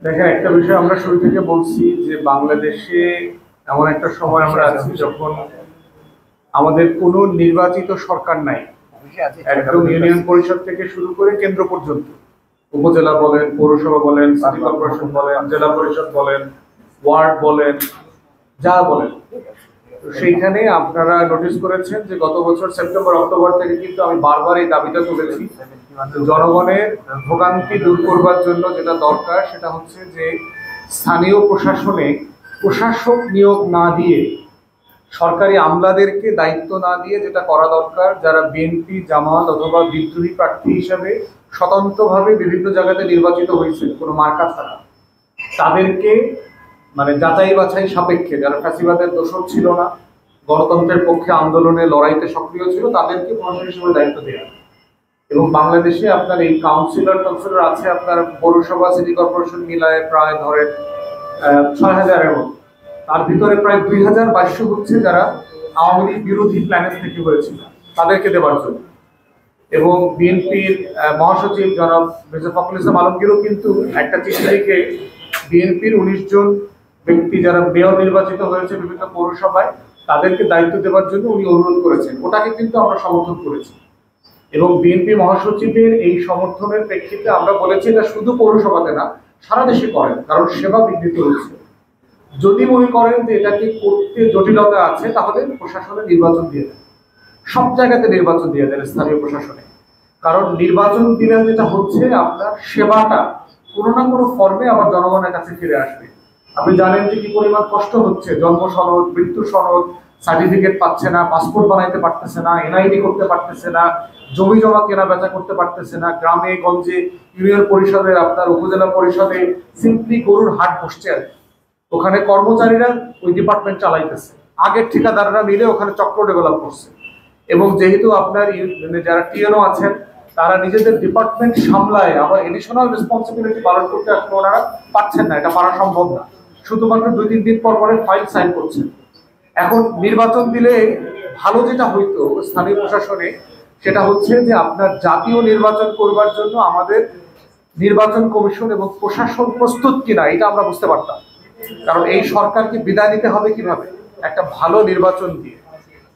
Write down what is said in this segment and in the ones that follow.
দেখেন, একটা বিষয় আমরা শুরু থেকে বলছি যে বাংলাদেশে এমন একটা সময় আমরা আছি যখন আমাদের কোনো নির্বাচিত সরকার নাই। একদম ইউনিয়ন পরিষদ থেকে শুরু করে কেন্দ্র পর্যন্ত, উপজেলা বলেন, পৌরসভা বলেন, সিটি কর্পোরেশন বলেন, জেলা পরিষদ বলেন, ওয়ার্ড বলেন, যা বলেন। তো সেইখানে আপনারা নোটিস করেছেন যে গত বছর সেপ্টেম্বর অক্টোবর থেকে কিন্তু আমি বারবার এই দাবিটা তুলেছি, জনগণের ভোগান্তি দূর করবার জন্য যেটা দরকার সেটা হচ্ছে যে স্থানীয় প্রশাসনে প্রশাসক নিয়োগ না দিয়ে, সরকারি আমলাদেরকে দায়িত্ব না দিয়ে যেটা করা দরকার, যারা বিএনপি, জামাত অথবা বিদ্রোহী প্রার্থী হিসাবে স্বতন্ত্রভাবে বিভিন্ন জায়গাতে নির্বাচিত হয়েছে কোনো মার্কা ছাড়া, তাদেরকে মানে যাচাই বাছাই সাপেক্ষে, যারা ফ্যাসিবাদের দোষর ছিল না, গণতন্ত্রের পক্ষে আন্দোলনে লড়াইতে সক্রিয় ছিল, তাদেরকে প্রশাসক হিসেবে দায়িত্ব দেওয়া। এবং বাংলাদেশে আপনার এই কাউন্সিলর আছে আপনার পৌরসভা, সিটি কর্পোরেশন মিলায় প্রায় ধরেন ৬,০০০-এর মতো। তার ভিতরে প্রায় ২,২২০ হচ্ছে যারা আওয়ামী লীগ বিরোধী প্ল্যানেট থেকে হয়েছিল, তাদেরকে দেওয়ার জন্য। এবং বিএনপির মহাসচিব জনাব মির্জা ফখরুল ইসলাম আলমগীরও কিন্তু একটা চিঠি লিখে বিএনপির ১৯ জন ব্যক্তি যারা মেয়র নির্বাচিত হয়েছে বিভিন্ন পৌরসভায়, তাদেরকে দায়িত্ব দেওয়ার জন্য উনি অনুরোধ করেছেন। ওটাকে কিন্তু আমরা সমর্থন করেছি। এবং বিএনপি মহাসচিবের এই সমর্থনের প্রেক্ষিতে আমরা বলেছি এটা শুধু পৌরসভাতে না, সারা দেশে করেন, কারণ সেবা বিঘ্নিত হচ্ছে। যদি মনে করেন যে এটাকে করতে জটিলতা আছে, তাহলে প্রশাসনে নির্বাচন দিয়ে দেন, সব জায়গাতে নির্বাচন দিয়ে দেন স্থানীয় প্রশাসনে। কারণ নির্বাচন দিলে যেটা হচ্ছে, আপনার সেবাটা কোনো না কোনো ফর্মে আবার জনগণের কাছে ফিরে আসবে। আপনি জানেন যে কি পরিমাণ কষ্ট হচ্ছে, জন্ম সনদ, মৃত্যু সনদ, সার্টিফিকেট পাচ্ছে না, পাসপোর্ট বানাইতে পারতেছে না, এনআইডি করতে পারতেছে না, জমি জমা কেনা বেচা করতে পারতেছে না, গ্রামে গঞ্জে ইউনিয়ন পরিষদের আপনার উপজেলা পরিষদে সিম্পলি গরুর হাট বসছে আর ওখানে কর্মচারীরা ওই ডিপার্টমেন্ট চালাইতেছে, আগের ঠিকাদাররা মিলে ওখানে চক্র ডেভেলপ করছে। এবং যেহেতু আপনার যারা টিএনও আছেন তারা নিজেদের ডিপার্টমেন্ট সামলায়, আবার এডিশনাল রেসপন্সিবিলিটি পালন করতে আসলে ওনারা পারছেন না, এটা পারা সম্ভব না। শুধুমাত্র ২-৩ দিন পর পরে ফাইল সাইন করছেন। এখন নির্বাচন দিলে ভালো যেটা হইতো স্থানীয় প্রশাসনে, সেটা হচ্ছে যে আপনার জাতীয় নির্বাচন করবার জন্য আমাদের নির্বাচন কমিশন এবং প্রশাসন প্রস্তুত কিনা এটা আমরা বুঝতে পারতাম। কারণ এই সরকারকে বিদায় নিতে হবে কিভাবে, একটা ভালো নির্বাচন দিয়ে।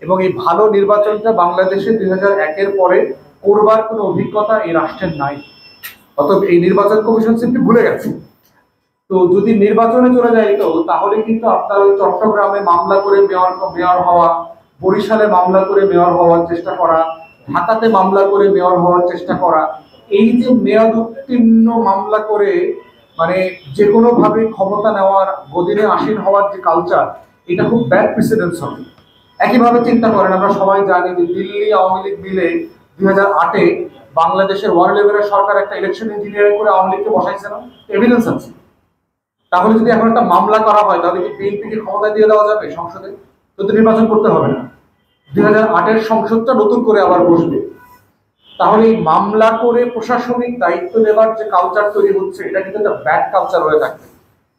এবং এই ভালো নির্বাচনটা বাংলাদেশে ২০০১-এর পরে করবার কোনো অভিজ্ঞতা এই রাষ্ট্রের নাই। অতএব এই নির্বাচন কমিশন সিম্পলি ভুলে গেছে। তো যদি নির্বাচনে চলে যাইতো তাহলে কিন্তু আপনার ওই চট্টগ্রামে মামলা করে মেয়র হওয়া, বরিশালে মামলা করে মেয়র হওয়ার চেষ্টা করা, ঢাকাতে মামলা করে মেয়র হওয়ার চেষ্টা করা, এই যে মেয়াদ উত্তীর্ণ মামলা করে মানে যে কোনো ভাবে ক্ষমতা নেওয়ার, গদিনে আসীন হওয়ার যে কালচার, এটা খুব ব্যাড প্রেসিডেন্স হবে। একইভাবে চিন্তা করেন, আমরা সবাই জানি যে দিল্লি আওয়ামী লীগ মিলে ২০০৮-এ বাংলাদেশের ওয়ার্ল্ড লেভেলের সরকার একটা ইলেকশন ইঞ্জিনিয়ারিং করে আওয়ামী লীগকে বসাইছে না, এভিডেন্স আছে। তাহলে যদি এখন একটা মামলা করা হয়, তাহলে কি বিএনপিকে ক্ষমতা দিয়ে দেওয়া যাবে সংসদে? তো নির্বাচন করতে হবে না, ২০০৮-এর সংসদটা নতুন করে আবার বসবে। তাহলে এই মামলা করে প্রশাসনিক দায়িত্ব নেবার যে কালচার তৈরি হচ্ছে, এটা কিন্তু একটা ব্যাড কালচার হয়ে থাকবে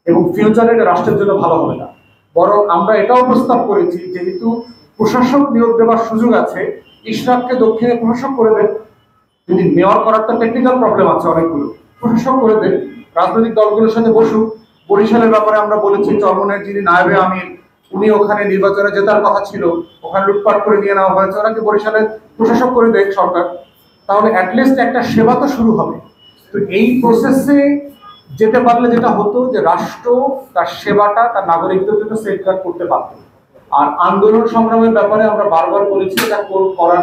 এবং ফিউচারে এটা রাষ্ট্রের জন্য ভালো হবে না। বরং আমরা এটাও প্রস্তাব করেছি, যেহেতু প্রশাসক নিয়োগ দেওয়ার সুযোগ আছে, ইশরাককে দক্ষিণে প্রশাসক করে দেন। যদি মেয়র করার তো টেকনিক্যাল প্রবলেম আছে অনেকগুলো, প্রশাসক করে দেন, রাজনৈতিক দলগুলোর সাথে বসুক। বরিশালের ব্যাপারে আমরা বলেছি, চরমনের যিনি নায়েবে আমির, উনি ওখানে নির্বাচনে জেতার কথা ছিল, ওখানে লুটপাট করে নিয়ে নেওয়া হয়েছে, ওনাকে বরিশালের প্রশাসক করে দেখ সরকার। তাহলে অ্যাটলিস্ট একটা সেবা তো শুরু হবে। তো এই প্রসেসে যেতে পারলে যেটা হতো যে রাষ্ট্র তার সেবাটা তার নাগরিকদের জন্য সেফগার্ড করতে পারত। আর আন্দোলন সংগ্রামের ব্যাপারে আমরা বারবার বলেছি এটা করার